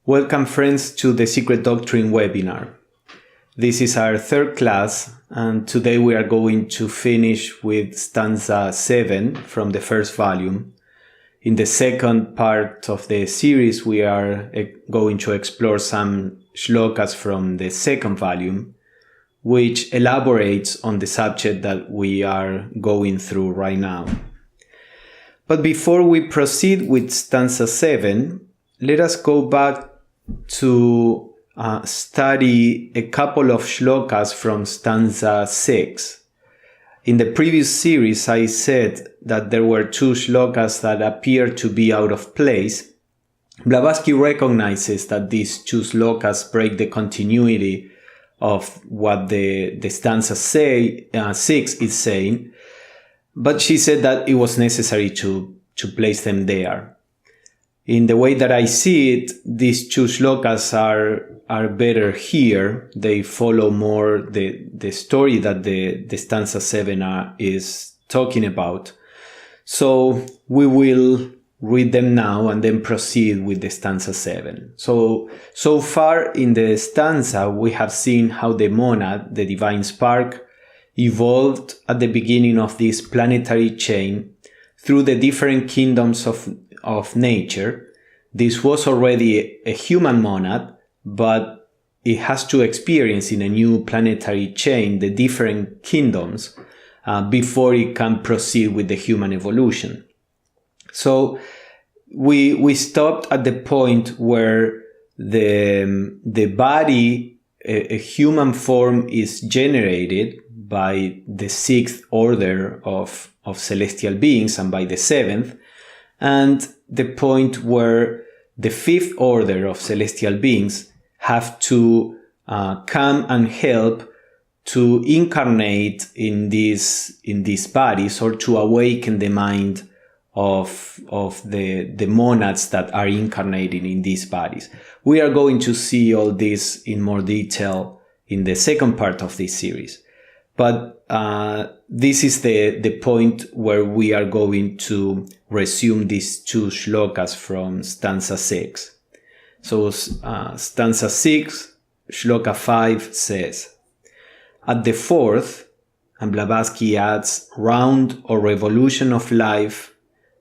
Welcome friends to the Secret Doctrine webinar. This is our third class, and today we are going to finish with stanza 7 from the first volume. In the second part of the series we are going to explore some shlokas from the second volume, which elaborates on the subject that we are going through right now. But before we proceed with stanza 7, let us go back to study a couple of shlokas from stanza 6. In the previous series, I said that there were two shlokas that appear to be out of place. Blavatsky recognizes that these two shlokas break the continuity of what the stanza 6 is saying, but she said that it was necessary to place them there. In the way that I see it, these two shlokas are better here. They follow more the story that the stanza 7 is talking about. So we will read them now and then proceed with the stanza 7. So far in the stanza, we have seen how the monad, the divine spark, evolved at the beginning of this planetary chain through the different kingdoms of nature. This was already a human monad, but it has to experience in a new planetary chain the different kingdoms before it can proceed with the human evolution. So we stopped at the point where the body, a human form, is generated by the sixth order of celestial beings and by the seventh, and the point where the fifth order of celestial beings have to come and help to incarnate in these bodies, or to awaken the mind of the monads that are incarnating in these bodies. We are going to see all this in more detail in the second part of this series. But this is the point where we are going to resume these two shlokas from stanza 6. So stanza 6, shloka 5 says, "At the fourth," and Blavatsky adds, "round or revolution of life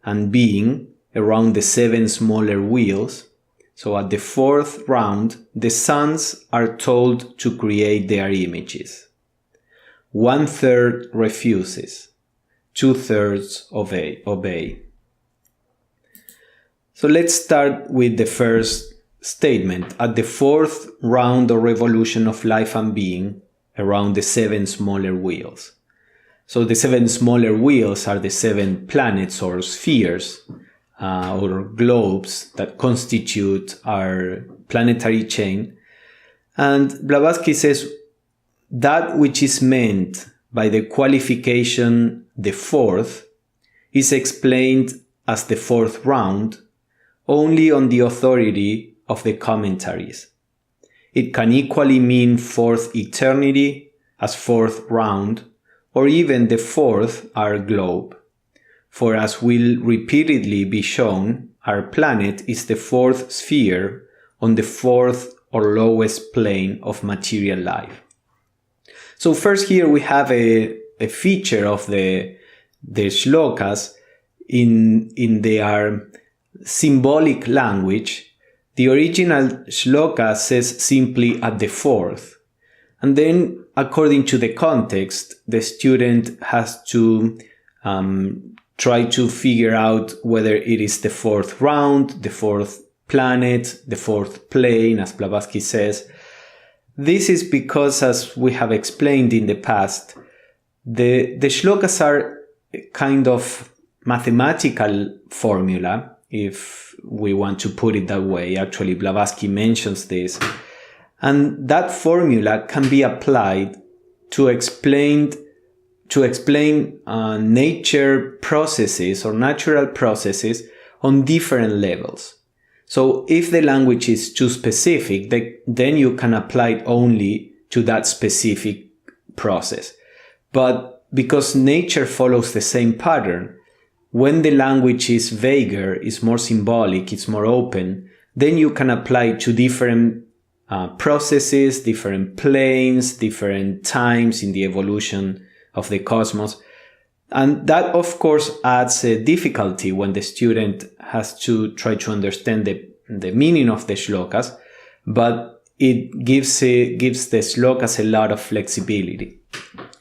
and being around the seven smaller wheels." So at the fourth round, the sons are told to create their images. 1/3 refuses, 2/3 obey. So let's start with the first statement. At the fourth round or revolution of life and being around the seven smaller wheels. So the seven smaller wheels are the seven planets or spheres or globes that constitute our planetary chain. And Blavatsky says, that which is meant by the qualification the fourth is explained as the fourth round only on the authority of the commentaries. It can equally mean fourth eternity as fourth round, or even the fourth our globe. For as will repeatedly be shown, our planet is the fourth sphere on the fourth or lowest plane of material life. So first here we have a feature of the shlokas in their symbolic language. The original shloka says simply at the fourth. And then according to the context, the student has to try to figure out whether it is the fourth round, the fourth planet, the fourth plane, as Blavatsky says. This is because, as we have explained in the past, the shlokas are a kind of mathematical formula, if we want to put it that way. Actually, Blavatsky mentions this. And that formula can be applied to explain nature processes or natural processes on different levels. So if the language is too specific, then you can apply it only to that specific process. But because nature follows the same pattern, when the language is vaguer, is more symbolic, it's more open, then you can apply to different processes, different planes, different times in the evolution of the cosmos. And that, of course, adds a difficulty when the student has to try to understand the meaning of the shlokas, but it gives the shlokas a lot of flexibility.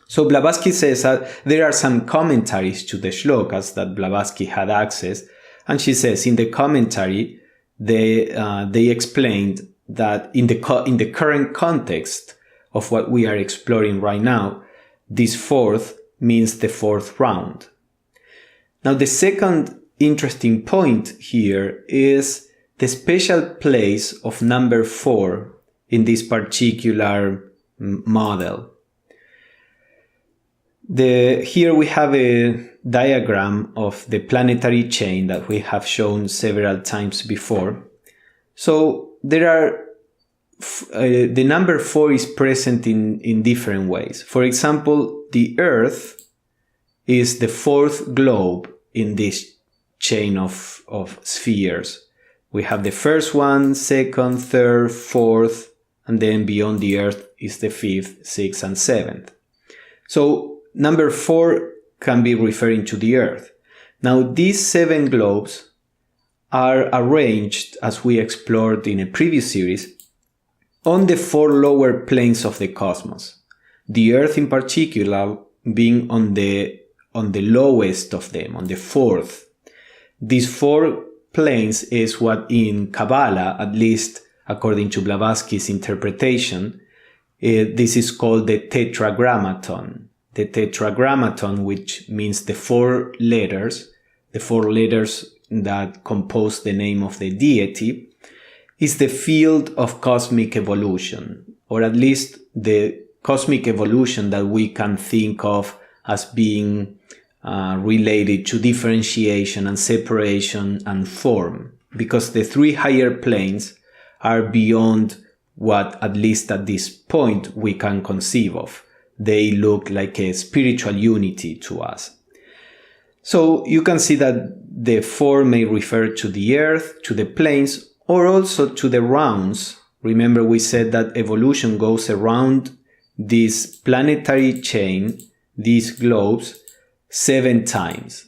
So Blavatsky says that there are some commentaries to the shlokas that Blavatsky had access, and she says in the commentary they explained that in the current context of what we are exploring right now, this fourth means the fourth round. Now, the second interesting point here is the special place of number 4 in this particular model. Here we have a diagram of the planetary chain that we have shown several times before. So there are the number 4 is present in different ways. For example, the Earth is the 4th globe in this chain of spheres. We have the first one, second, third, fourth, and then beyond the Earth is the 5th, 6th, and 7th. So number 4 can be referring to the Earth. Now, these 7 globes are arranged, as we explored in a previous series, on the 4 lower planes of the cosmos. The Earth in particular being on the lowest of them, on the 4th. These 4 planes is what in Kabbalah, at least according to Blavatsky's interpretation, this is called the tetragrammaton. The tetragrammaton, which means the 4 letters that compose the name of the deity, is the field of cosmic evolution, or at least the cosmic evolution that we can think of as being related to differentiation and separation and form, because the 3 higher planes are beyond what, at least at this point, we can conceive of. They look like a spiritual unity to us. So you can see that the 4 may refer to the Earth, to the planes, or also to the rounds. Remember, we said that evolution goes around this planetary chain, these globes, 7 times.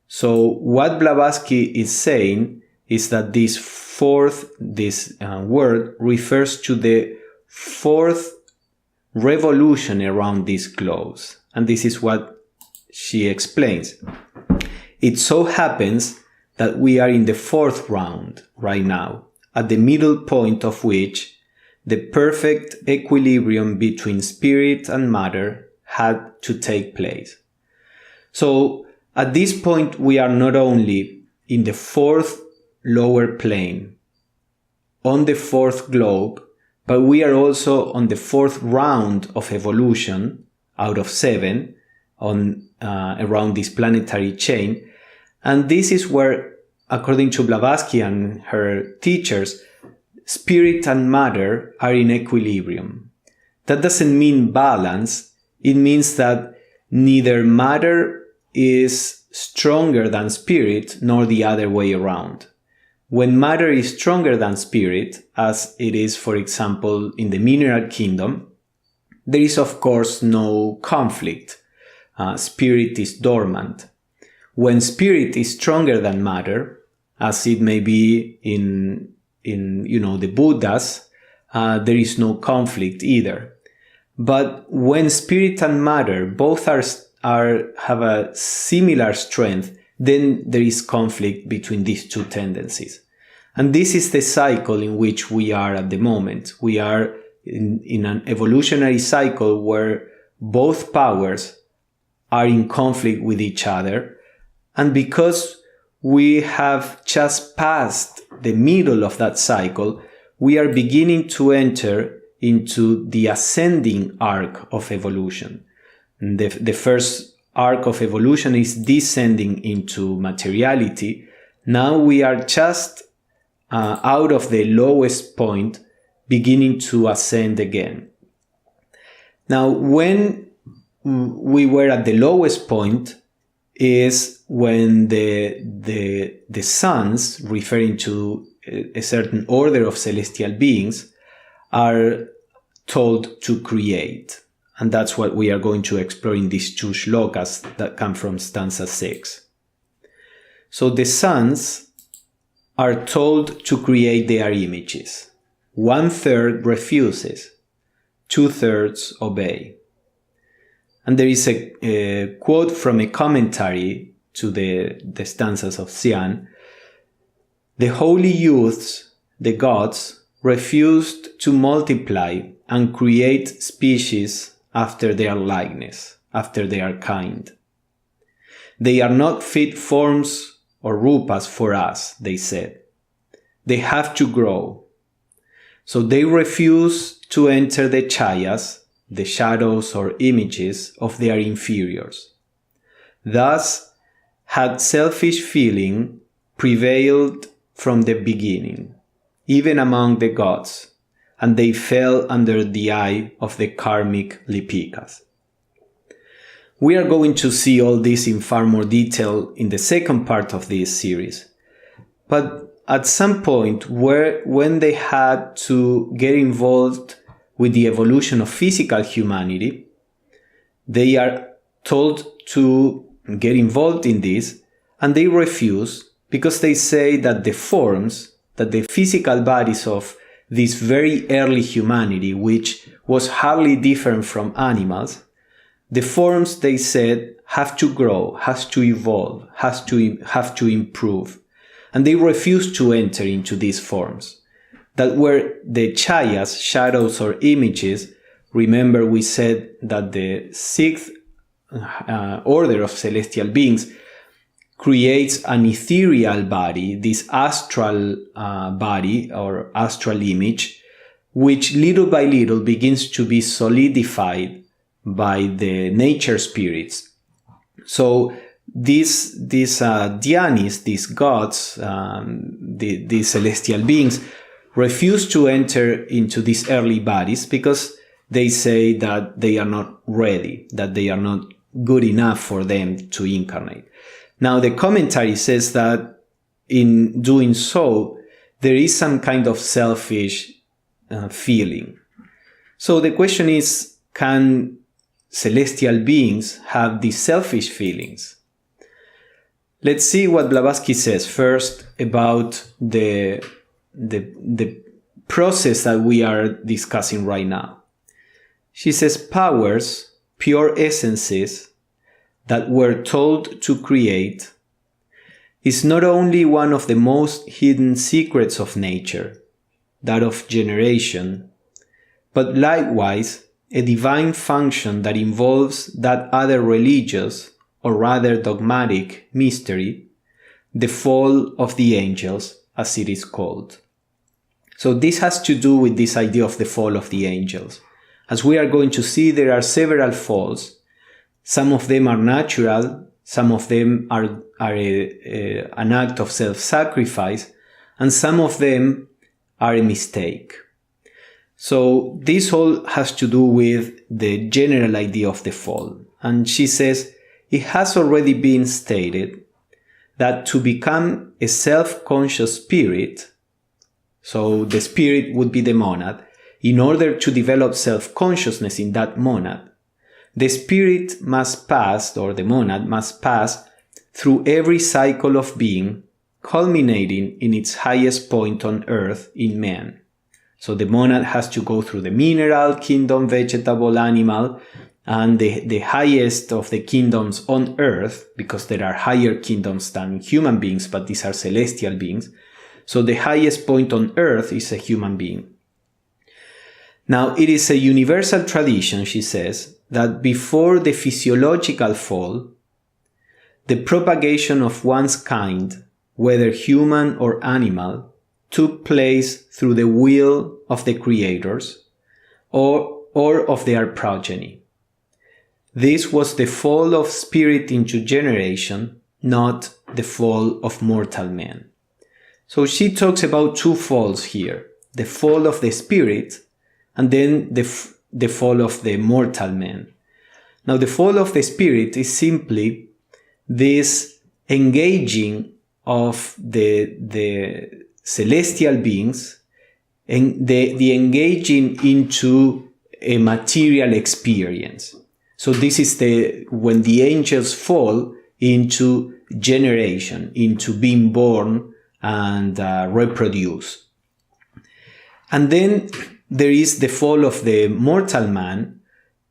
So what Blavatsky is saying is that this word refers to the 4th revolution around these globes. And this is what she explains. It so happens that we are in the 4th round right now, at the middle point of which the perfect equilibrium between spirit and matter had to take place. So at this point, we are not only in the 4th lower plane, on the 4th globe, but we are also on the 4th round of evolution out of 7 around this planetary chain. And this is where, according to Blavatsky and her teachers, spirit and matter are in equilibrium. That doesn't mean balance. It means that neither matter is stronger than spirit, nor the other way around. When matter is stronger than spirit, as it is, for example, in the mineral kingdom, there is, of course, no conflict. Spirit is dormant. When spirit is stronger than matter, as it may be in the Buddhas, there is no conflict either. But when spirit and matter both have a similar strength, then there is conflict between these two tendencies. And this is the cycle in which we are at the moment. We are in an evolutionary cycle where both powers are in conflict with each other. And because we have just passed the middle of that cycle, we are beginning to enter into the ascending arc of evolution. The first arc of evolution is descending into materiality. Now we are just out of the lowest point, beginning to ascend again. Now, when we were at the lowest point is when the suns, referring to a certain order of celestial beings, are told to create. And that's what we are going to explore in these two shlokas that come from stanza 6. So the sons are told to create their images. 1/3 refuses, 2/3 obey. And there is a quote from a commentary to the stanzas of Dzyan. The holy youths, the gods, refused to multiply and create species after their likeness, after their kind. They are not fit forms or rupas for us, they said. They have to grow. So they refuse to enter the chayas, the shadows or images of their inferiors. Thus had selfish feeling prevailed from the beginning, even among the gods, and they fell under the eye of the karmic lipikas. We are going to see all this in far more detail in the second part of this series. But at some point, when they had to get involved with the evolution of physical humanity, they are told to get involved in this, and they refuse because they say that the forms, that the physical bodies of this very early humanity, which was hardly different from animals, the forms, they said, have to grow, has to evolve, have to improve. And they refused to enter into these forms. That were the chayas, shadows or images. Remember, we said that the sixth order of celestial beings creates an ethereal body, this astral body or astral image, which little by little begins to be solidified by the nature spirits. So these dhyanis, these gods, these celestial beings, refuse to enter into these early bodies because they say that they are not ready, that they are not good enough for them to incarnate. Now, the commentary says that in doing so, there is some kind of selfish feeling. So the question is, can celestial beings have these selfish feelings? Let's see what Blavatsky says first about the process that we are discussing right now. She says, powers, pure essences that were told to create is not only one of the most hidden secrets of nature, that of generation, but likewise a divine function that involves that other religious, or rather dogmatic, mystery, the fall of the angels, as it is called. So this has to do with this idea of the fall of the angels. As we are going to see, there are several falls. Some of them are natural, some of them are an act of self-sacrifice, and some of them are a mistake. So this all has to do with the general idea of the fall. And she says, it has already been stated that to become a self-conscious spirit, so the spirit would be the monad, in order to develop self-consciousness in that monad, the spirit must pass, or the monad must pass, through every cycle of being, culminating in its highest point on earth in man. So the monad has to go through the mineral kingdom, vegetable, animal, and the highest of the kingdoms on earth, because there are higher kingdoms than human beings, but these are celestial beings. So the highest point on earth is a human being. Now, it is a universal tradition, she says, that before the physiological fall, the propagation of one's kind, whether human or animal, took place through the will of the creators or of their progeny. This was the fall of spirit into generation, not the fall of mortal man. So she talks about two falls here, the fall of the spirit and then the fall of the mortal man. Now, the fall of the spirit is simply this engaging of the celestial beings and the engaging into a material experience. So this is when the angels fall into generation, into being born and reproduce. And then there is the fall of the mortal man,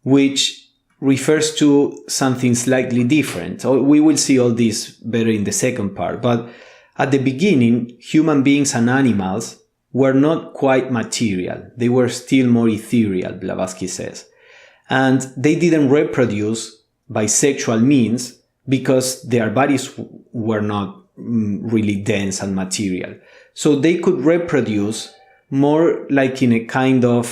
which refers to something slightly different. We will see all this better in the second part. But at the beginning, human beings and animals were not quite material. They were still more ethereal, Blavatsky says. And they didn't reproduce by sexual means because their bodies were not really dense and material. So they could reproduce more like in a kind of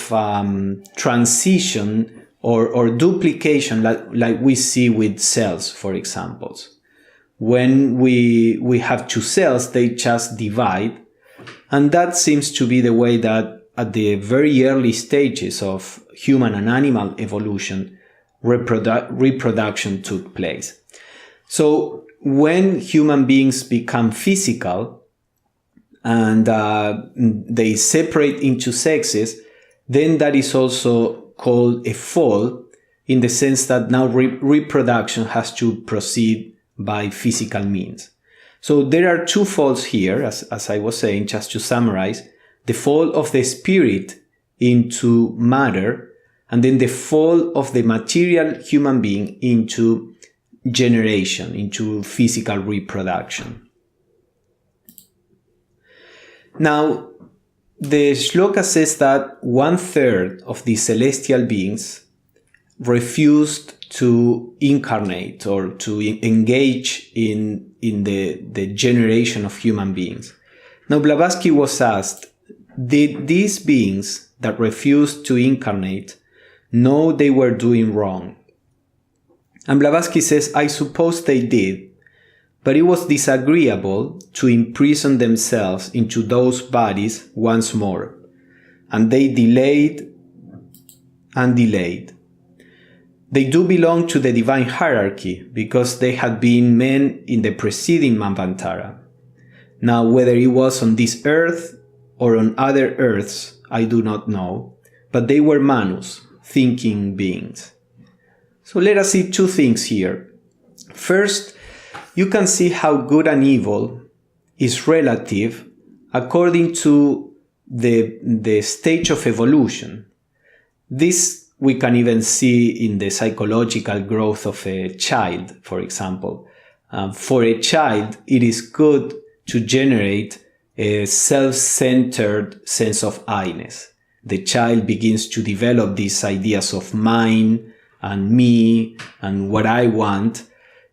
transition or duplication like we see with cells, for example. When we have two cells, they just divide. And that seems to be the way that at the very early stages of human and animal evolution, reproduction took place. So when human beings become physical and they separate into sexes, then that is also called a fall, in the sense that now reproduction has to proceed by physical means. So there are two falls here, as I was saying, just to summarize: the fall of the spirit into matter, and then the fall of the material human being into generation, into physical reproduction. Now, the shloka says that 1/3 of the celestial beings refused to incarnate or to engage in the generation of human beings. Now, Blavatsky was asked, did these beings that refused to incarnate know they were doing wrong? And Blavatsky says, I suppose they did, but it was disagreeable to imprison themselves into those bodies once more. And they delayed and delayed. They do belong to the divine hierarchy because they had been men in the preceding Manvantara. Now, whether it was on this earth or on other earths, I do not know, but they were manus, thinking beings. So let us see two things here. First, you can see how good and evil is relative according to the stage of evolution. This we can even see in the psychological growth of a child, for example. For a child, it is good to generate a self-centered sense of I-ness. The child begins to develop these ideas of mine and me and what I want.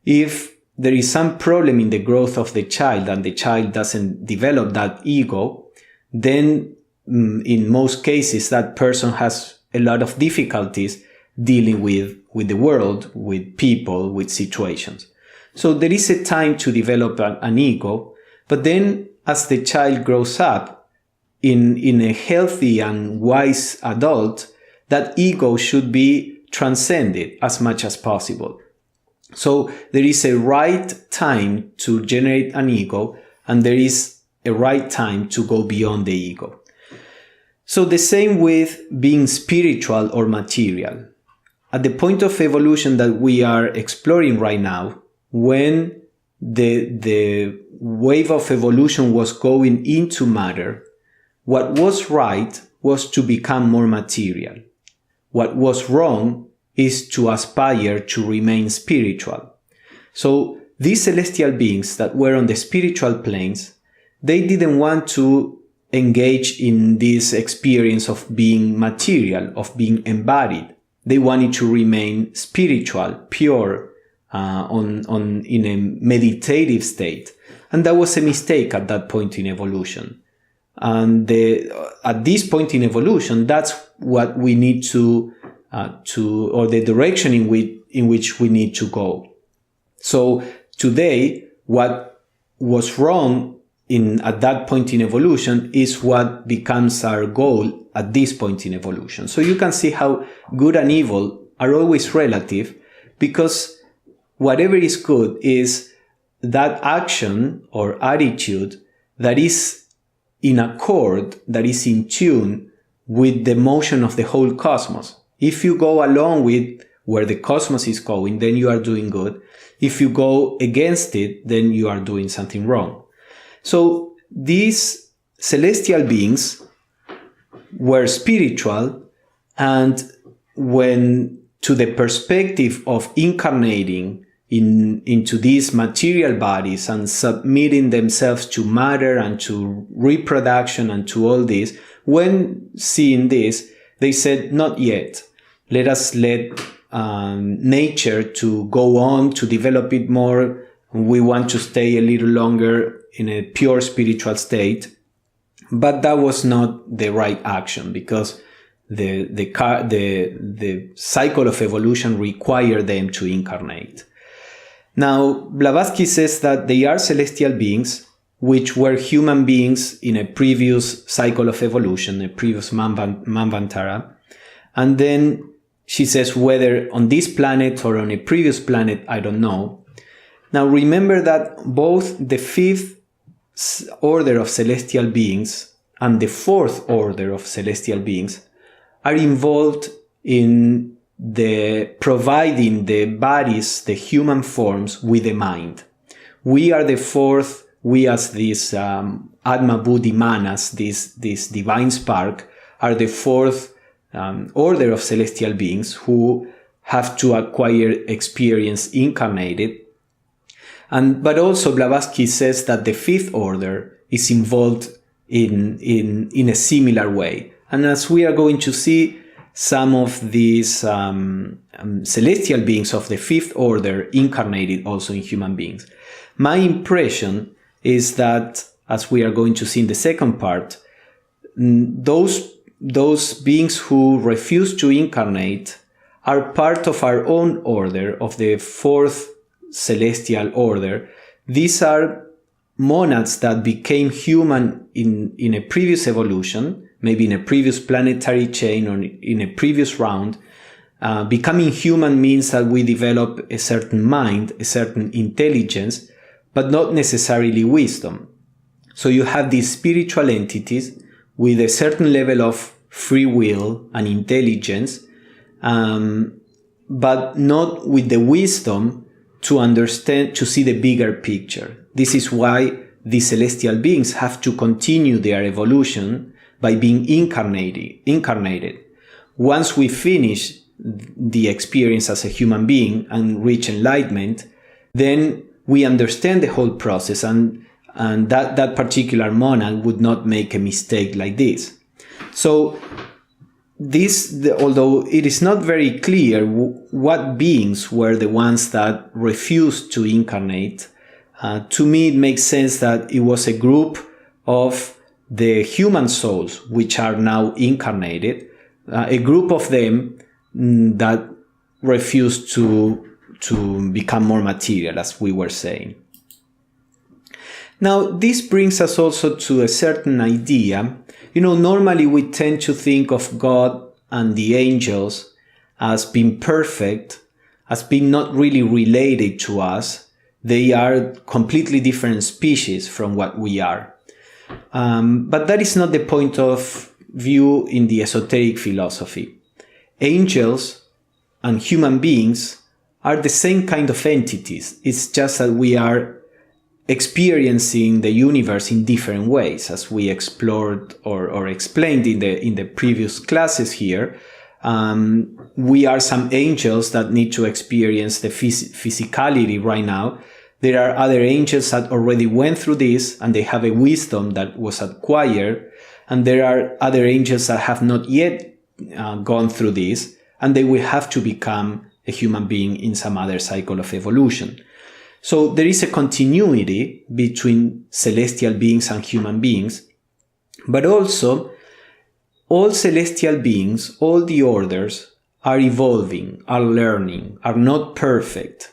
If there is some problem in the growth of the child and the child doesn't develop that ego, then in most cases that person has a lot of difficulties dealing with the world, with people, with situations. So there is a time to develop an ego, but then as the child grows up in a healthy and wise adult, that ego should be transcended as much as possible. So there is a right time to generate an ego, and there is a right time to go beyond the ego. So the same with being spiritual or material. At the point of evolution that we are exploring right now, when the wave of evolution was going into matter, what was right was to become more material. What was wrong is to aspire to remain spiritual. So these celestial beings that were on the spiritual planes, they didn't want to engage in this experience of being material, of being embodied. They wanted to remain spiritual, pure, in a meditative state. And that was a mistake at that point in evolution. And at this point in evolution, that's what we need or the direction in which we need to go. So today, what was wrong at that point in evolution is what becomes our goal at this point in evolution. So you can see how good and evil are always relative, because whatever is good is that action or attitude that is in accord, that is in tune with the motion of the whole cosmos. If you go along with where the cosmos is going, then you are doing good. If you go against it, then you are doing something wrong. So these celestial beings were spiritual, and when to the perspective of incarnating into these material bodies and submitting themselves to matter and to reproduction and to all this, when seeing this, they said, not yet. Let us let nature to go on, to develop it more. We want to stay a little longer in a pure spiritual state. But that was not the right action, because the cycle of evolution required them to incarnate. Now, Blavatsky says that they are celestial beings, which were human beings in a previous cycle of evolution, a previous Manvantara. And then she says whether on this planet or on a previous planet, I don't know. Now, remember that both the fifth order of celestial beings and the fourth order of celestial beings are involved in the providing the bodies, the human forms, with the mind. We are the fourth, we as these Atma Buddhi Manas, this divine spark, are the fourth order of celestial beings who have to acquire experience incarnated. But also Blavatsky says that the fifth order is involved in a similar way. And as we are going to see, some of these celestial beings of the fifth order incarnated also in human beings. My impression is that, as we are going to see in the second part, those beings who refuse to incarnate are part of our own order, of the fourth celestial order. These are monads that became human in a previous evolution, maybe in a previous planetary chain or in a previous round. Becoming human means that we develop a certain mind, a certain intelligence, but not necessarily wisdom. So you have these spiritual entities with a certain level of free will and intelligence, but not with the wisdom to understand, to see the bigger picture. This is why the celestial beings have to continue their evolution by being incarnated. Once we finish the experience as a human being and reach enlightenment, then we understand the whole process, and that particular monad would not make a mistake like this. So although it is not very clear what beings were the ones that refused to incarnate, to me it makes sense that it was a group of the human souls which are now incarnated, a group of them that refused to become more material, as we were saying. Now, this brings us also to a certain idea. Normally we tend to think of God and the angels as being perfect, as being not really related to us. They are completely different species from what we are. But that is not the point of view in the esoteric philosophy. Angels and human beings are the same kind of entities. It's just that we are experiencing the universe in different ways, as we explored or explained in the previous classes here. We are some angels that need to experience the physicality right now. There are other angels that already went through this and they have a wisdom that was acquired. And there are other angels that have not yet gone through this, and they will have to become a human being in some other cycle of evolution. So there is a continuity between celestial beings and human beings, but also all celestial beings, all the orders are evolving, are learning, are not perfect.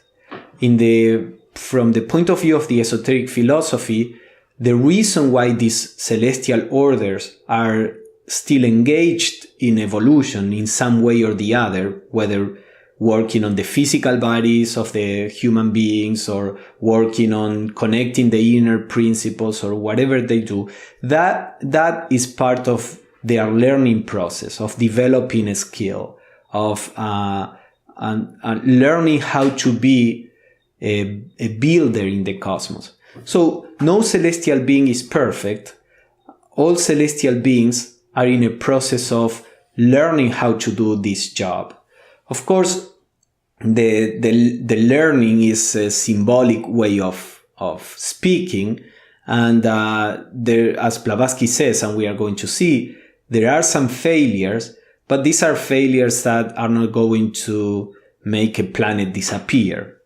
From the point of view of the esoteric philosophy, the reason why these celestial orders are still engaged in evolution in some way or the other, whether working on the physical bodies of the human beings, or working on connecting the inner principles, or whatever they do, that is part of their learning process, of developing a skill, of learning how to be a builder in the cosmos. So no celestial being is perfect. All celestial beings are in a process of learning how to do this job. Of course, the learning is a symbolic way of speaking, and there, as Blavatsky says, and we are going to see, there are some failures, but these are failures that are not going to make a planet disappear.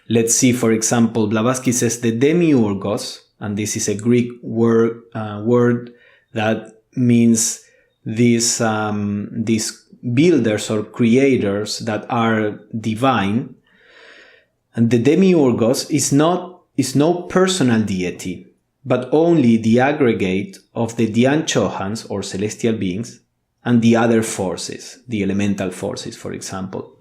Let's see, for example, Blavatsky says the demiurgos, and this is a Greek word that means these builders or creators that are divine. And the demiurgos is no personal deity, but only the aggregate of the Dzyan Chohans, or celestial beings, and the other forces, the elemental forces, for example.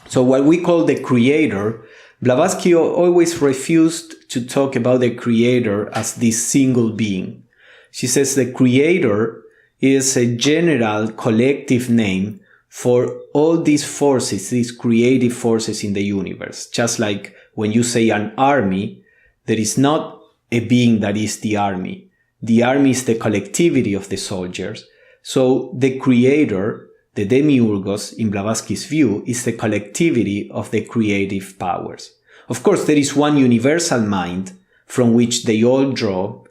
So what we call the creator, Blavatsky always refused to talk about the creator as this single being. She says the creator is a general collective name for all these forces, these creative forces in the universe. Just like when you say an army, there is not a being that is the army. The army is the collectivity of the soldiers. So the creator, the demiurgos, in Blavatsky's view, is the collectivity of the creative powers. Of course, there is one universal mind from which they all draw,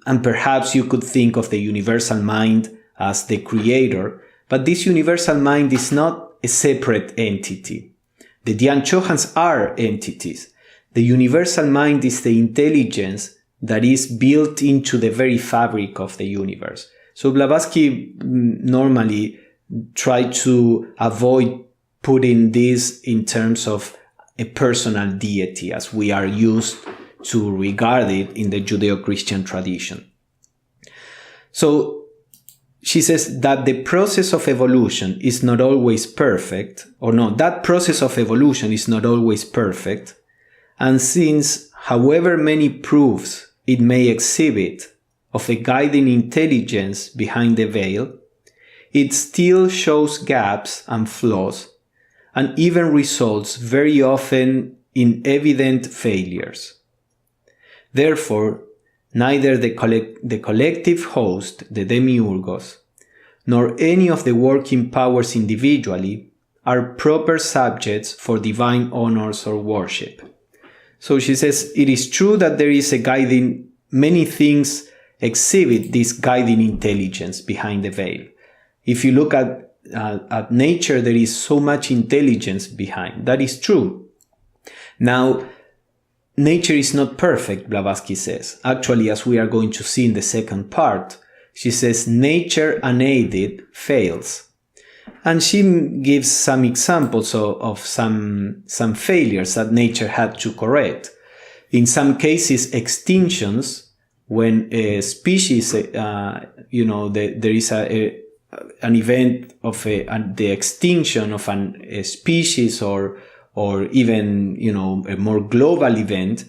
and perhaps you could think of the universal mind as the creator, but this universal mind is not a separate entity. The Dzyan Chohans are entities. The universal mind is the intelligence that is built into the very fabric of the universe. So Blavatsky normally tried to avoid putting this in terms of a personal deity, as we are used to regard it in the Judeo-Christian tradition. So she says that the process of evolution is not always perfect, that process of evolution is not always perfect, and since however many proofs it may exhibit of a guiding intelligence behind the veil, it still shows gaps and flaws, and even results very often in evident failures. Therefore, neither the collective host, the demiurgos, nor any of the working powers individually are proper subjects for divine honors or worship. So she says it is true that there is a guiding, many things exhibit this guiding intelligence behind the veil. If you look at nature, there is so much intelligence behind. That is true. Now, nature is not perfect, Blavatsky says. Actually, as we are going to see in the second part, she says nature unaided fails. And she gives some examples of some failures that nature had to correct. In some cases, extinctions, when a species, there is an event of the extinction of a species, or even, a more global event,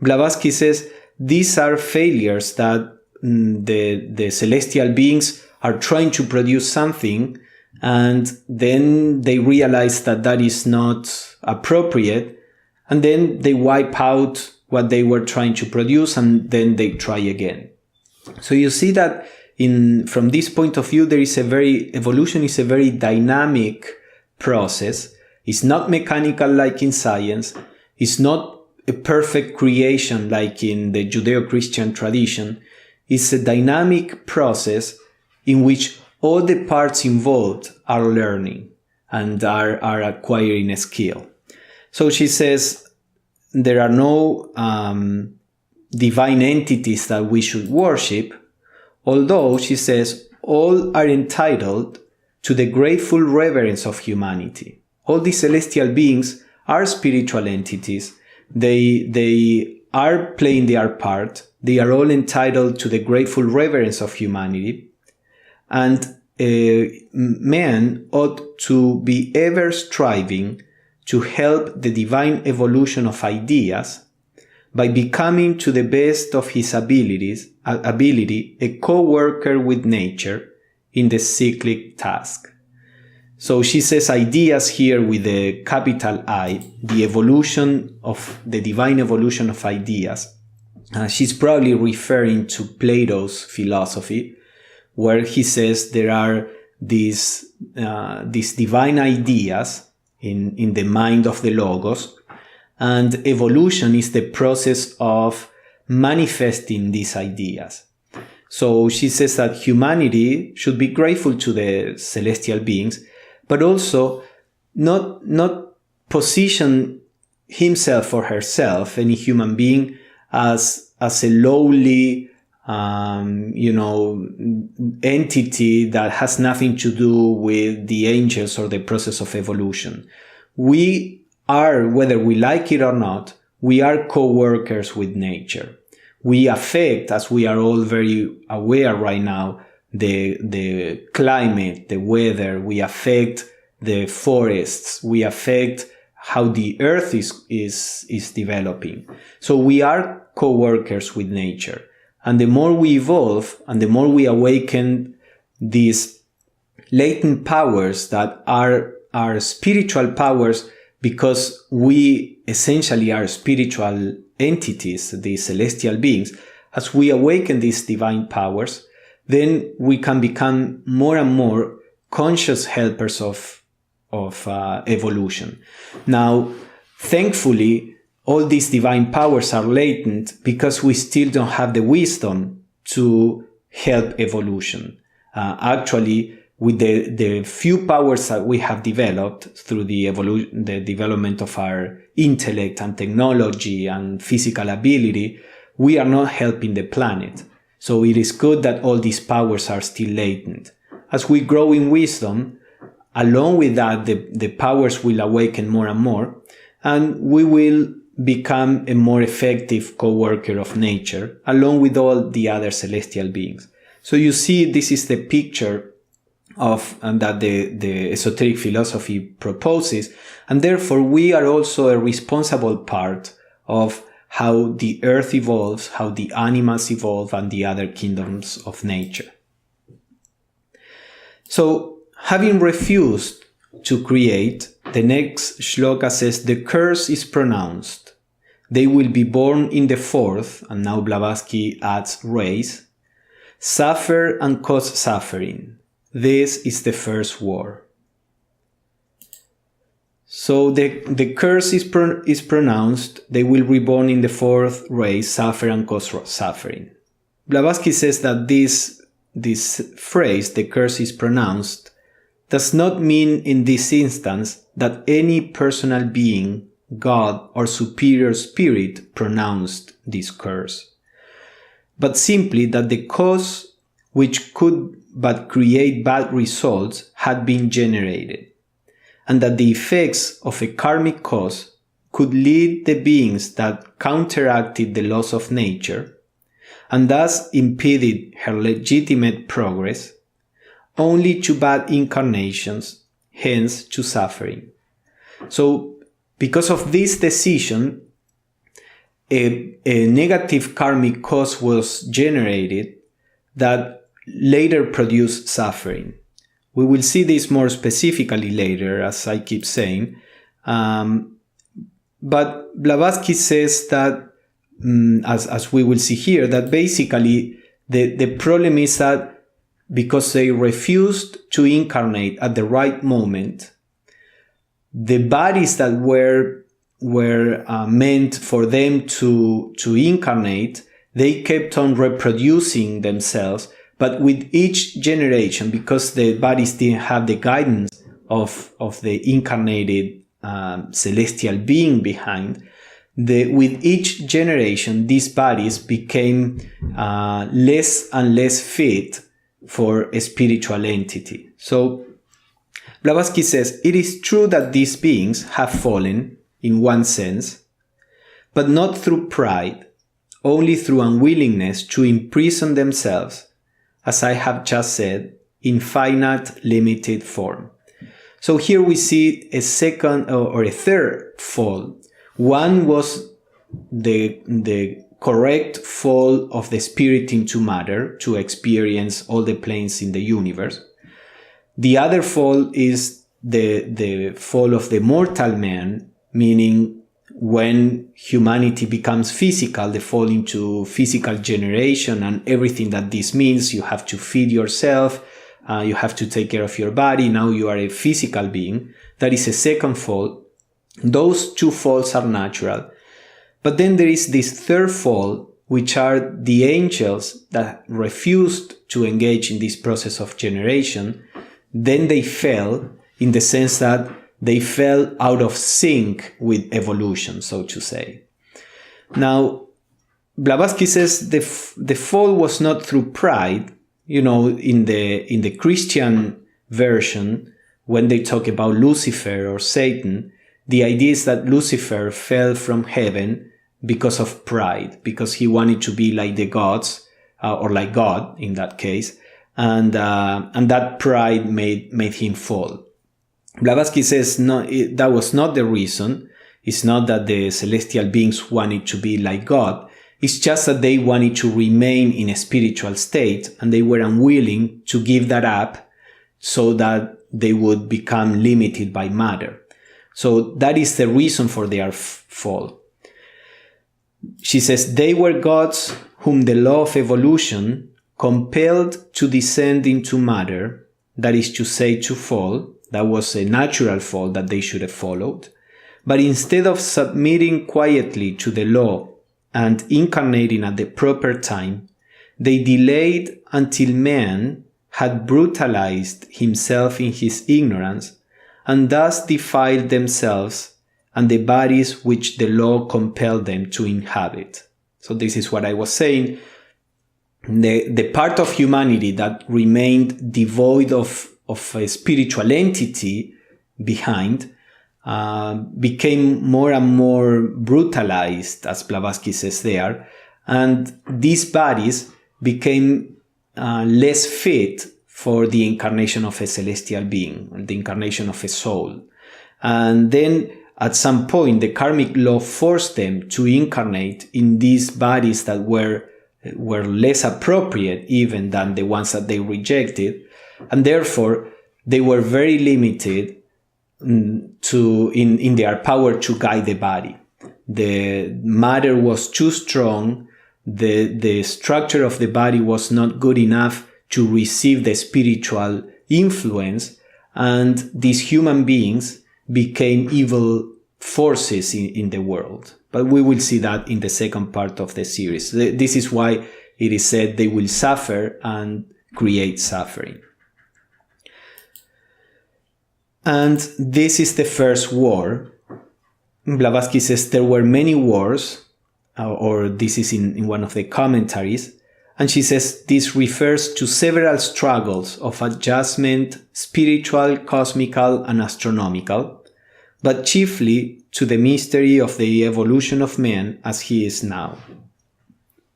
Blavatsky says these are failures that the celestial beings are trying to produce something, and then they realize that is not appropriate, and then they wipe out what they were trying to produce, and then they try again. So you see that from this point of view, evolution is a very dynamic process. It's not mechanical like in science. It's not a perfect creation like in the Judeo-Christian tradition. It's a dynamic process in which all the parts involved are learning and are acquiring a skill. So she says there are no divine entities that we should worship, although, she says, all are entitled to the grateful reverence of humanity. All these celestial beings are spiritual entities. They are playing their part. They are all entitled to the grateful reverence of humanity. And man ought to be ever striving to help the divine evolution of ideas by becoming to the best of his ability a co-worker with nature in the cyclic task. So she says ideas here with a capital I, the evolution of the divine evolution of ideas. She's probably referring to Plato's philosophy, where he says there are these divine ideas in the mind of the Logos, and evolution is the process of manifesting these ideas. So she says that humanity should be grateful to the celestial beings, but also not position himself or herself, any human being, as a lowly, entity that has nothing to do with the angels or the process of evolution. We are, whether we like it or not, we are co-workers with nature. We affect, as we are all very aware right now, the climate, the weather. We affect the forests. We affect how the earth is developing. So we are co-workers with nature. And the more we evolve and the more we awaken these latent powers that are spiritual powers, because we essentially are spiritual entities, these celestial beings, as we awaken these divine powers, then we can become more and more conscious helpers of evolution. Now, thankfully, all these divine powers are latent because we still don't have the wisdom to help evolution. Actually, with the few powers that we have developed through the development of our intellect and technology and physical ability, we are not helping the planet. So it is good that all these powers are still latent. As we grow in wisdom, along with that, the powers will awaken more and more, and we will become a more effective co-worker of nature, along with all the other celestial beings. So you see, this is the picture of that the esoteric philosophy proposes, and therefore we are also a responsible part of how the earth evolves, how the animals evolve, and the other kingdoms of nature. So, having refused to create, the next shloka says, the curse is pronounced. They will be born in the fourth, and now Blavatsky adds race, suffer and cause suffering. This is the first war. So the curse is pronounced. They will be born in the fourth race, suffer and cause suffering. Blavatsky says that this phrase, the curse is pronounced, does not mean in this instance that any personal being, God or superior spirit pronounced this curse, but simply that the cause which could but create bad results had been generated, and that the effects of a karmic cause could lead the beings that counteracted the laws of nature, and thus impeded her legitimate progress, only to bad incarnations, hence to suffering. So, because of this decision, a negative karmic cause was generated that later produced suffering. We will see this more specifically later, as I keep saying. But Blavatsky says that, as we will see here, that basically the problem is that because they refused to incarnate at the right moment, the bodies that were meant for them to incarnate, they kept on reproducing themselves. But with each generation, because the bodies didn't have the guidance of the incarnated celestial being behind, with each generation, these bodies became less and less fit for a spiritual entity. So Blavatsky says, it is true that these beings have fallen, in one sense, but not through pride, only through unwillingness to imprison themselves, as I have just said, in finite, limited form. So here we see a second or a third fall. One was the correct fall of the spirit into matter to experience all the planes in the universe. The other fall is the fall of the mortal man, meaning when humanity becomes physical, the fall into physical generation and everything that this means. You have to feed yourself, you have to take care of your body. Now you are a physical being. That is a second fall. Those two falls are natural. But then there is this third fall, which are the angels that refused to engage in this process of generation. Then they fell, in the sense that they fell out of sync with evolution, so to say. Now, Blavatsky says the fall was not through pride. You know, in the Christian version, when they talk about Lucifer or Satan, the idea is that Lucifer fell from heaven because of pride, because he wanted to be like the gods, or like God in that case, and that pride made him fall. Blavatsky says no, that was not the reason. It's not that the celestial beings wanted to be like God. It's just that they wanted to remain in a spiritual state, and they were unwilling to give that up so that they would become limited by matter. So that is the reason for their fall. She says, they were gods whom the law of evolution compelled to descend into matter, that is to say, to fall. That was a natural fall that they should have followed. But instead of submitting quietly to the law and incarnating at the proper time, they delayed until man had brutalized himself in his ignorance, and thus defiled themselves and the bodies which the law compelled them to inhabit. So this is what I was saying. The part of humanity that remained devoid of a spiritual entity behind became more and more brutalized, as Blavatsky says there, and these bodies became less fit for the incarnation of a celestial being, the incarnation of a soul. And then at some point, the karmic law forced them to incarnate in these bodies that were less appropriate even than the ones that they rejected, and therefore they were very limited in their power to guide the body. The matter was too strong, the structure of the body was not good enough to receive the spiritual influence, and these human beings became evil forces in the world. But we will see that in the second part of the series. This is why it is said they will suffer and create suffering. And this is the first war. Blavatsky says there were many wars, or this is in one of the commentaries, and she says this refers to several struggles of adjustment, spiritual, cosmical, and astronomical, but chiefly to the mystery of the evolution of man as he is now.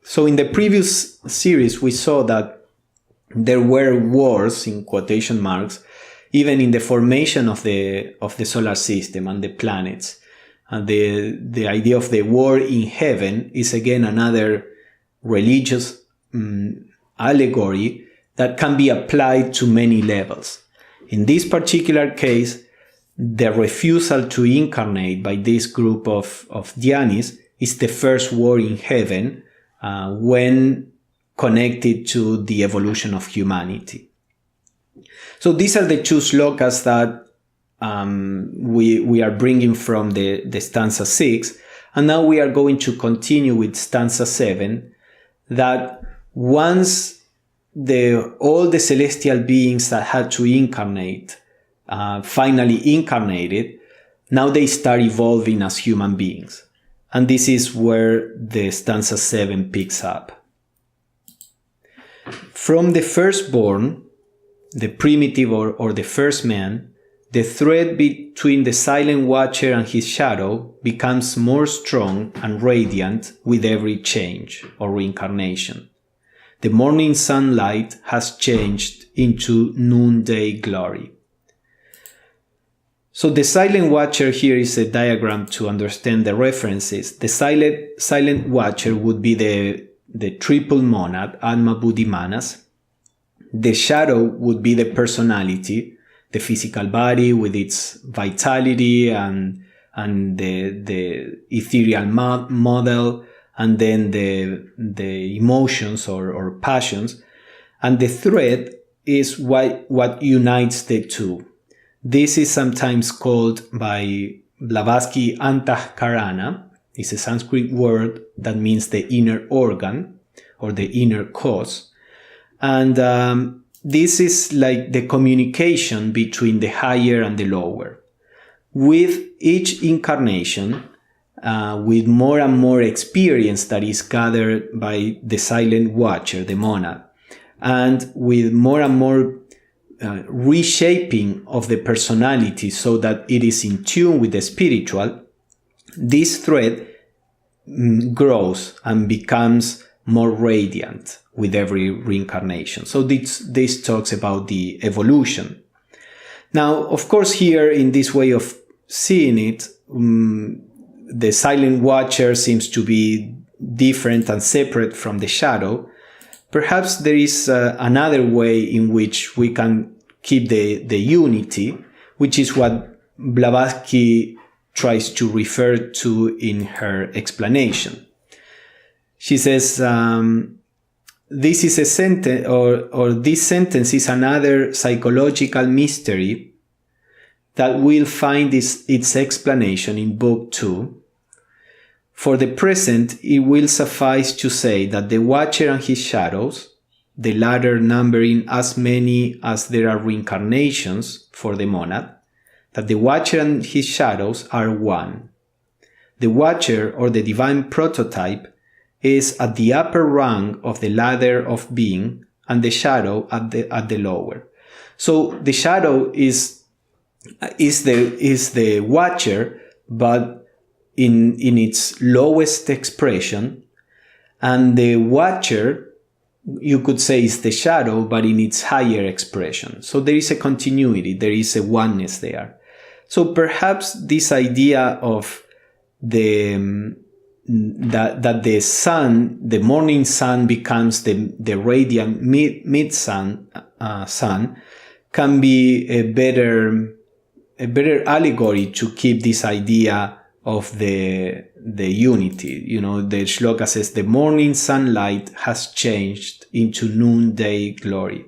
So in the previous series we saw that there were wars, in quotation marks, even in the formation of the solar system and the planets. And the idea of the war in heaven is again another religious allegory that can be applied to many levels. In this particular case, the refusal to incarnate by this group of Dhyanis is the first war in heaven when connected to the evolution of humanity. So these are the two slokas that we are bringing from the stanza 6, and now we are going to continue with stanza 7, that once all the celestial beings that had to incarnate finally incarnated, now they start evolving as human beings. And this is where the stanza 7 picks up. From the firstborn, the primitive or the first man, the thread between the silent watcher and his shadow becomes more strong and radiant with every change or reincarnation. The morning sunlight has changed into noonday glory. So the silent watcher, here is a diagram to understand the references. The silent watcher would be the triple monad, Atma Buddhi Manas. The shadow would be the personality, the physical body with its vitality and the ethereal model, and then the emotions or passions. And the thread is what unites the two. This is sometimes called by Blavatsky Antahkarana. It's a Sanskrit word that means the inner organ or the inner cause. And this is like the communication between the higher and the lower. With each incarnation, with more and more experience that is gathered by the silent watcher, the monad, and with more and more reshaping of the personality so that it is in tune with the spiritual, this thread grows and becomes more radiant with every reincarnation. So this talks about the evolution. Now, of course, here in this way of seeing it, the silent watcher seems to be different and separate from the shadow. Perhaps there is another way in which we can keep the unity, which is what Blavatsky tries to refer to in her explanation. She says, this is a sentence, or this sentence is another psychological mystery that will find its explanation in Book 2. For the present, it will suffice to say that the watcher and his shadows, the latter numbering as many as there are reincarnations for the monad, that the watcher and his shadows are one. The watcher, or the divine prototype, is at the upper rung of the ladder of being, and the shadow at the lower. So the shadow is the watcher, but in its lowest expression, and the watcher, you could say, is the shadow, but in its higher expression. So there is a continuity, there is a oneness there. So perhaps this idea of that the sun, the morning sun, becomes the radiant mid sun, can be a better allegory to keep this idea of the unity. You know, the shloka says the morning sunlight has changed into noonday glory.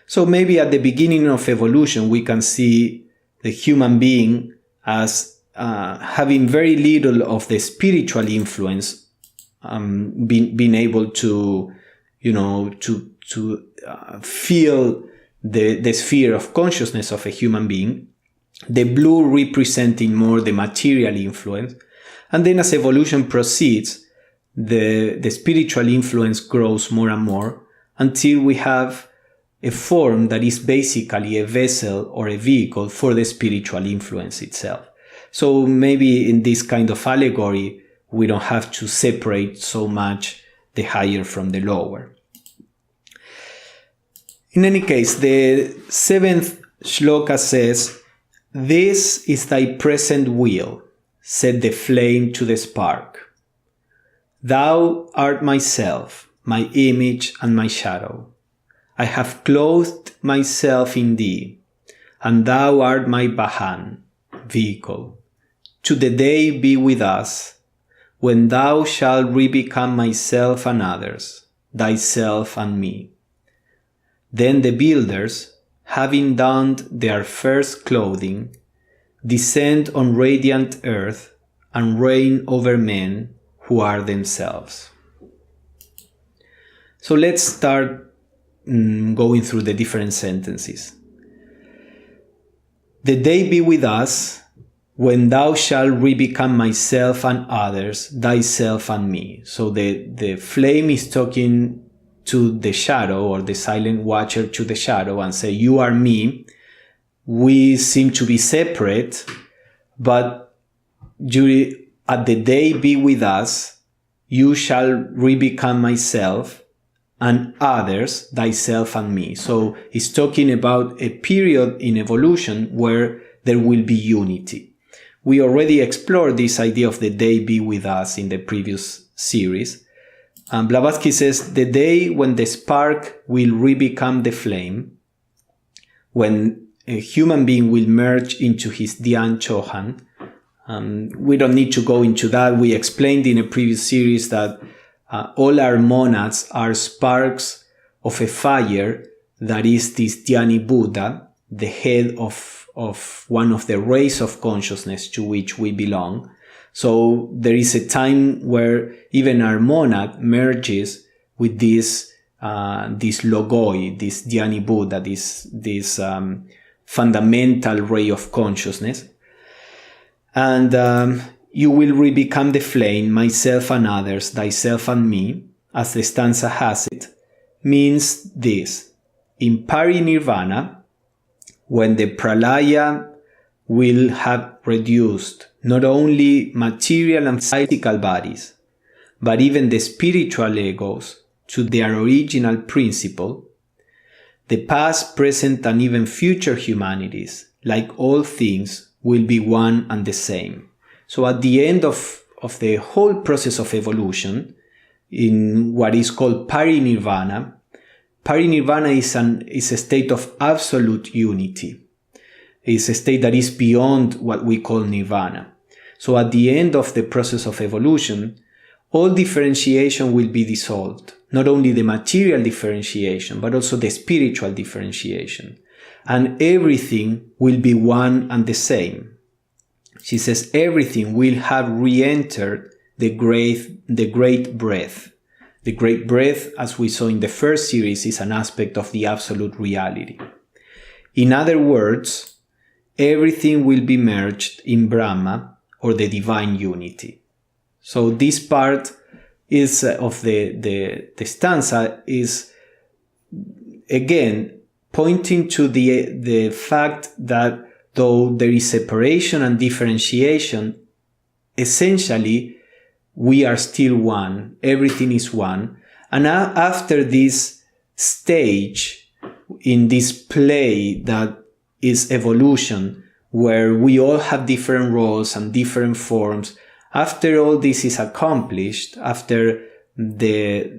So maybe at the beginning of evolution, we can see the human being as having very little of the spiritual influence, being able to, to feel the sphere of consciousness of a human being. The blue representing more the material influence. And then as evolution proceeds, the spiritual influence grows more and more until we have a form that is basically a vessel or a vehicle for the spiritual influence itself. So maybe in this kind of allegory, we don't have to separate so much the higher from the lower. In any case, the 7th shloka says, "This is thy present will, set the flame to the spark. Thou art myself, my image and my shadow. I have clothed myself in thee, and thou art my Vahan, vehicle. To the day be with us, when thou shalt re-become myself and others, thyself and me. Then the builders, having donned their first clothing, descend on radiant earth and reign over men who are themselves." So let's start going through the different sentences. The day be with us, when thou shalt re-become myself and others, thyself and me. So the flame is talking to the shadow, or the silent watcher to the shadow, and say, you are me. We seem to be separate, but at the day be with us, you shall re-become myself and others, thyself and me. So he's talking about a period in evolution where there will be unity. We already explored this idea of the day be with us in the previous series. Blavatsky says the day when the spark will re-become the flame, when a human being will merge into his Dhyan Chohan. We don't need to go into that. We explained in a previous series that all our monads are sparks of a fire that is this Dhyani Buddha, the head of one of the rays of consciousness to which we belong. So there is a time where even our monad merges with this logoi, this Dhyani Buddha, this fundamental ray of consciousness. And you will re-become the flame, myself and others, thyself and me, as the stanza has it, means this. In parinirvana, when the pralaya will have reduced not only material and physical bodies, but even the spiritual egos to their original principle, the past, present, and even future humanities, like all things, will be one and the same. So at the end of the whole process of evolution, in what is called parinirvana, parinirvana is a state of absolute unity. It's a state that is beyond what we call nirvana. So at the end of the process of evolution, all differentiation will be dissolved. Not only the material differentiation, but also the spiritual differentiation. And everything will be one and the same. She says everything will have re-entered the great breath. The great breath, as we saw in the first series, is an aspect of the absolute reality. In other words, everything will be merged in Brahma, or the divine unity. So this part is of the stanza is again pointing to the fact that though there is separation and differentiation, essentially we are still one. Everything is one. And after this stage in this play that is evolution, where we all have different roles and different forms, after all this is accomplished, after the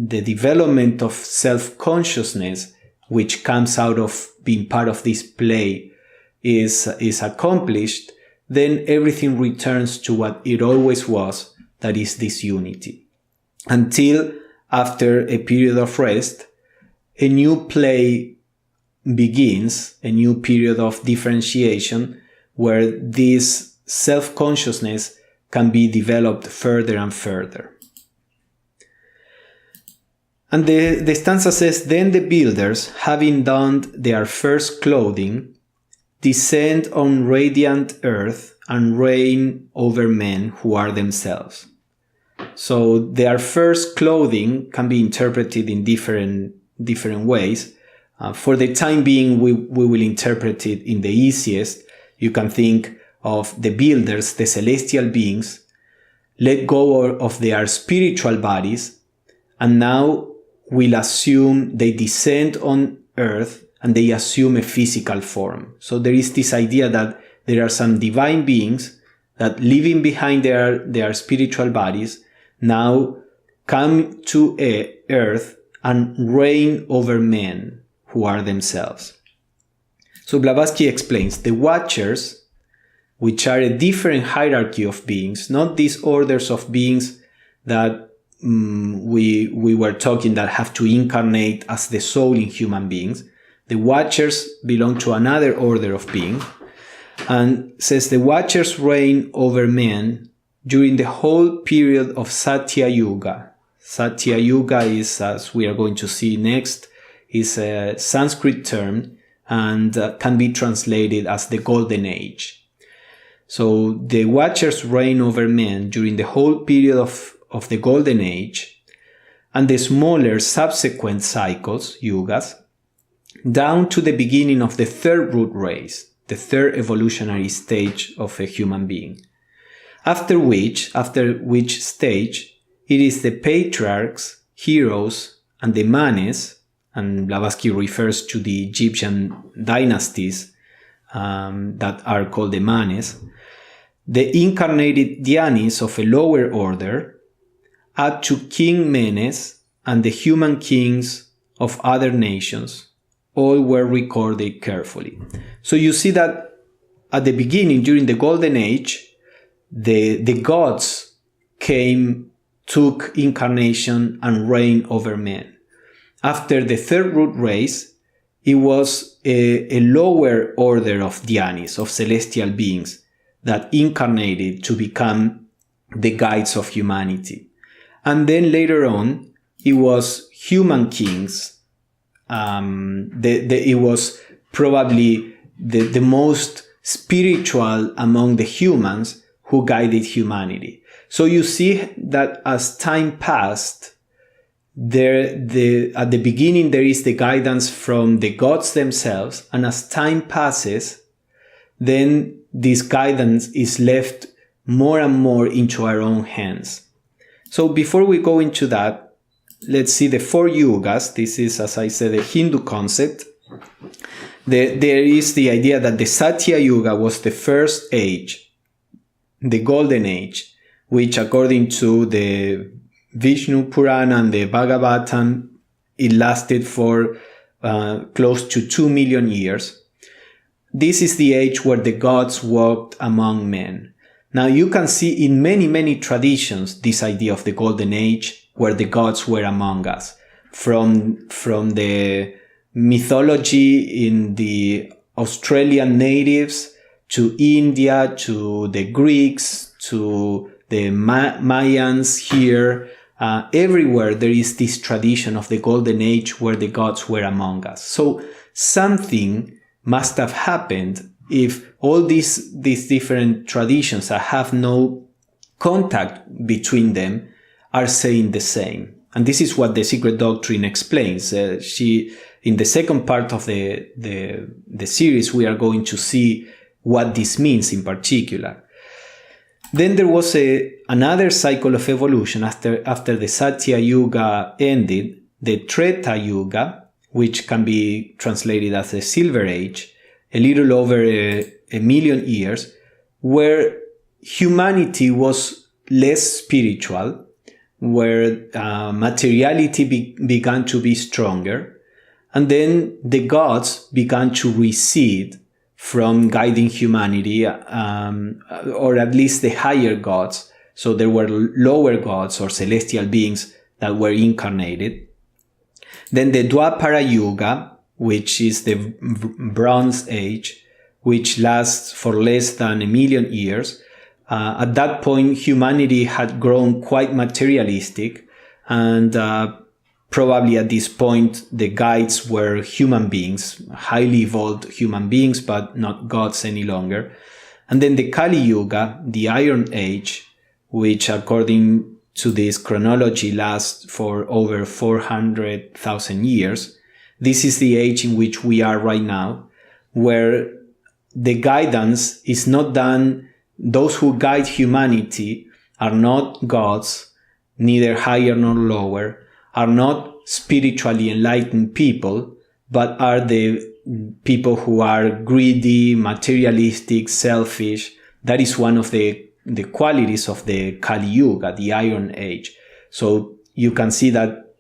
development of self-consciousness, which comes out of being part of this play, is accomplished, then everything returns to what it always was, that is this unity. Until after a period of rest, a new play begins, a new period of differentiation, where this self-consciousness can be developed further and further. And the stanza says, then the builders, having donned their first clothing, descend on radiant earth and reign over men who are themselves. So their first clothing can be interpreted in different ways. For the time being, we will interpret it in the easiest. You can think of the builders, the celestial beings, let go of their spiritual bodies, and now will assume they descend on earth and they assume a physical form. So there is this idea that there are some divine beings that, leaving behind their spiritual bodies, now come to earth and reign over men who are themselves. So Blavatsky explains the Watchers, which are a different hierarchy of beings, not these orders of beings that we were talking that have to incarnate as the soul in human beings. The Watchers belong to another order of being, and says the Watchers reign over men during the whole period of Satya Yuga. Satya Yuga is, as we are going to see next, is a Sanskrit term and can be translated as the Golden Age. So the Watchers reign over men during the whole period of the Golden Age, and the smaller subsequent cycles, yugas, down to the beginning of the third root race, the third evolutionary stage of a human being. After which stage, it is the patriarchs, heroes, and the manes, and Blavatsky refers to the Egyptian dynasties that are called the manes, the incarnated Dhyanis of a lower order add to King Menes and the human kings of other nations. All were recorded carefully. So you see that at the beginning, during the Golden Age, the gods took incarnation and reigned over men. After the third root race, it was a lower order of Dhyanis, of celestial beings, that incarnated to become the guides of humanity. And then later on, it was human kings. It was probably the most spiritual among the humans who guided humanity. So you see that as time passed, at the beginning there is the guidance from the gods themselves, and as time passes, then this guidance is left more and more into our own hands. So before we go into that, let's see the 4 yugas. This is, as I said, a Hindu concept. There is the idea that the Satya Yuga was the first age, the Golden Age, which according to the Vishnu Purana and the Bhagavatam, it lasted for close to 2 million years. This is the age where the gods walked among men. Now you can see in many traditions this idea of the Golden Age where the gods were among us. From the mythology in the Australian natives, to India, to the Greeks, to the Mayans here, everywhere there is this tradition of the Golden Age where the gods were among us. So something must have happened if all these different traditions that have no contact between them are saying the same. And this is what the Secret Doctrine explains. In the second part of the series, we are going to see what this means in particular. Then there was another cycle of evolution after the Satya Yuga ended, the Treta Yuga, which can be translated as the Silver Age, a little over a million years, where humanity was less spiritual, where materiality began to be stronger, and then the gods began to recede from guiding humanity, or at least the higher gods. So there were lower gods or celestial beings that were incarnated. Then the Dwapara Yuga, which is the Bronze Age, which lasts for less than a million years. At that point, humanity had grown quite materialistic, and probably at this point, the guides were human beings, highly evolved human beings, but not gods any longer. And then the Kali Yuga, the Iron Age, which according to this chronology lasts for over 400,000 years. This is the age in which we are right now, where the guidance is not done. Those who guide humanity are not gods, neither higher nor lower, are not spiritually enlightened people, but are the people who are greedy, materialistic, selfish. That is one of the qualities of the Kali Yuga, the Iron Age. So you can see that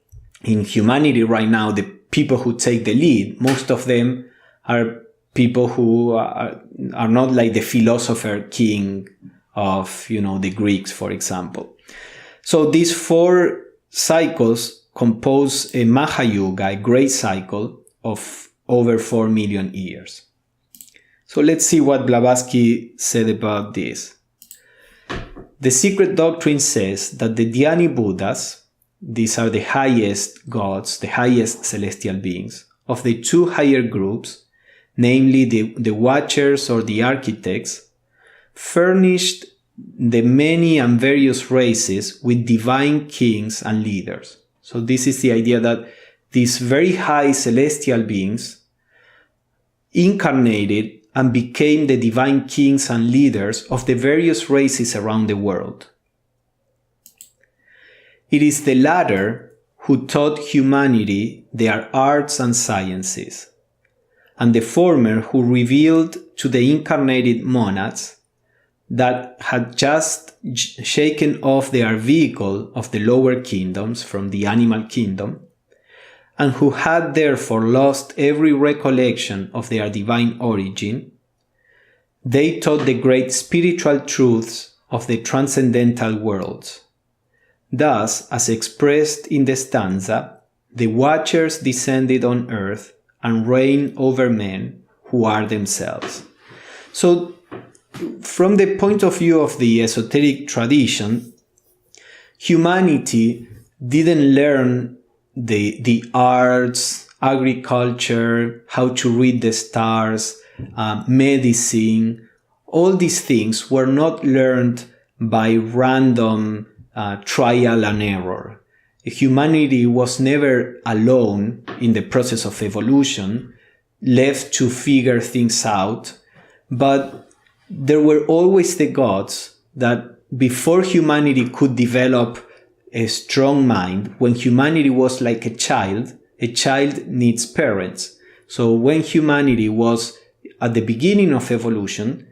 in humanity right now, the people who take the lead, most of them are people who are not like the philosopher king of, the Greeks, for example. So these 4 cycles compose a Mahayuga, a great cycle of over 4 million years. So let's see what Blavatsky said about this. The Secret Doctrine says that the Dhyani Buddhas, these are the highest gods, the highest celestial beings, of the 2 higher groups, namely the Watchers or the Architects, furnished the many and various races with divine kings and leaders. So this is the idea that these very high celestial beings incarnated and became the divine kings and leaders of the various races around the world. It is the latter who taught humanity their arts and sciences, and the former who revealed to the incarnated monads that had just shaken off their vehicle of the lower kingdoms from the animal kingdom, and who had therefore lost every recollection of their divine origin, they taught the great spiritual truths of the transcendental worlds. Thus, as expressed in the stanza, the watchers descended on earth and reigned over men who are themselves. So, from the point of view of the esoteric tradition, humanity didn't learn the arts, agriculture, how to read the stars, medicine. All these things were not learned by random trial and error. Humanity was never alone in the process of evolution, left to figure things out, but there were always the gods that before humanity could develop a strong mind, when humanity was like a child needs parents. So when humanity was at the beginning of evolution,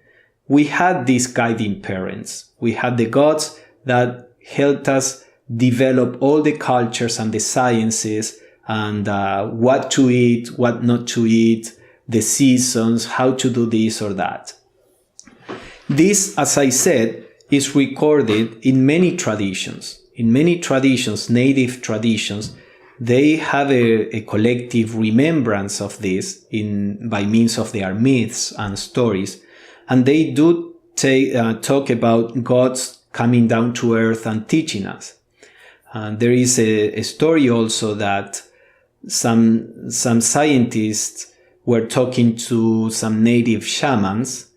we had these guiding parents. We had the gods that helped us develop all the cultures and the sciences and what to eat, what not to eat, the seasons, how to do this or that. This, as I said, is recorded in many traditions. In many traditions, native traditions, they have a collective remembrance of this by means of their myths and stories. And they do talk about gods coming down to earth and teaching us. There is a story also that some scientists were talking to some native shamans,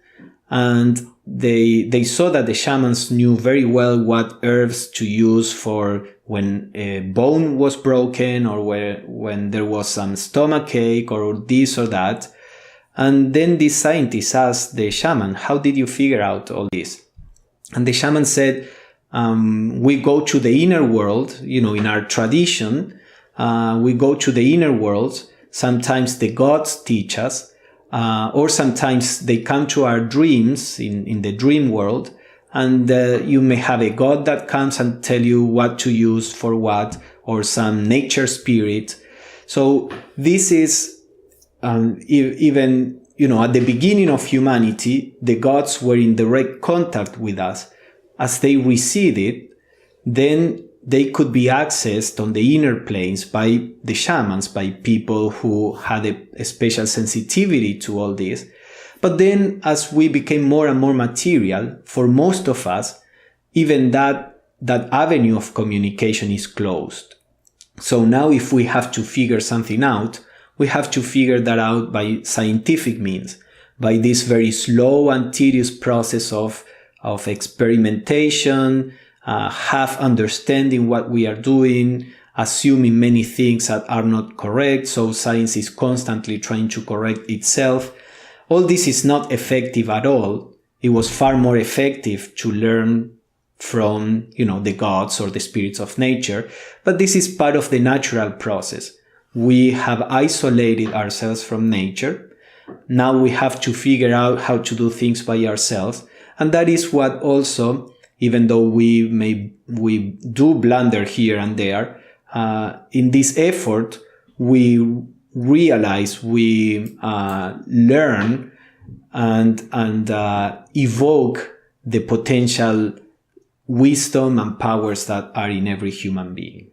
and they saw that the shamans knew very well what herbs to use for when a bone was broken or when there was some stomachache or this or that. And then these scientists asked the shaman, how did you figure out all this? And the shaman said, we go to the inner world, in our tradition, we go to the inner world. Sometimes the gods teach us, or sometimes they come to our dreams in the dream world, and you may have a god that comes and tell you what to use for what, or some nature spirit. So this is even at the beginning of humanity, the gods were in direct contact with us. As they receded, then they could be accessed on the inner planes by the shamans, by people who had a special sensitivity to all this. But then as we became more and more material, for most of us, even that avenue of communication is closed. So now if we have to figure something out, we have to figure that out by scientific means, by this very slow and tedious process of experimentation, half understanding what we are doing, assuming many things that are not correct. So science is constantly trying to correct itself. All this is not effective at all. It was far more effective to learn from, the gods or the spirits of nature. But this is part of the natural process. We have isolated ourselves from nature. Now we have to figure out how to do things by ourselves. And that is what also, even though we do blunder here and there, in this effort, we realize, we learn and evoke the potential wisdom and powers that are in every human being.